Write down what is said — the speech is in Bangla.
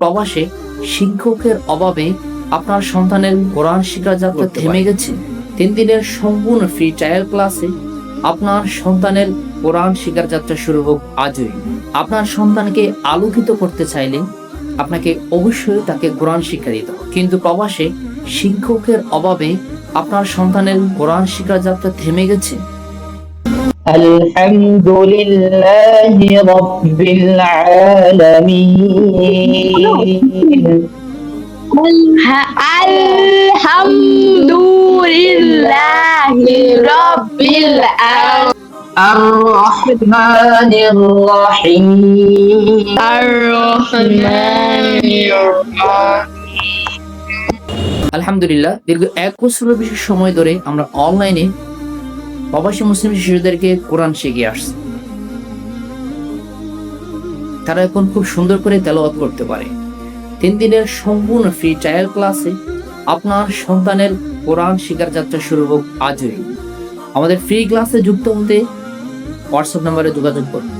প্রবাসে শিক্ষকের অভাবে আপনার সন্তানের কোরআন শিক্ষার যাত্রা থেমে গেছে। 3 দিনের সম্পূর্ণ ফ্রি ট্রায়াল ক্লাসে আপনার সন্তানের কোরআন শিক্ষার যাত্রা শুরু হোক আজই। আপনার সন্তানকে আলোকিত করতে চাইলে আপনাকে অবশ্যই তাকে কোরআন শিক্ষা দিতে হবে, কিন্তু প্রবাসে শিক্ষকের অভাবে আপনার সন্তানের কোরআন শিক্ষার যাত্রা থেমে গেছে। আলহামদুলিল্লাহি রাব্বিল আলামিন। আলহামদুলিল্লাহি রাব্বিল আলামিন। আর-রহমানির রহিম। আলহামদুলিল্লাহ, দীর্ঘ 1 বছরের বেশি সময় ধরে আমরা অনলাইনে প্রবাসী মুসলিম শিশুদেরকে কোরআন শিখিয়ে আসছি। তারা এখন খুব সুন্দর করে তেলাওয়াত করতে পারে। 3 দিনের সম্পূর্ণ ফ্রি ট্রায়াল ক্লাসে আপনার সন্তানের কোরআন শিক্ষার যাত্রা শুরু হোক আজই। আমাদের ফ্রি ক্লাসে যুক্ত হতে হোয়াটসঅ্যাপ নম্বরে যোগাযোগ করুন।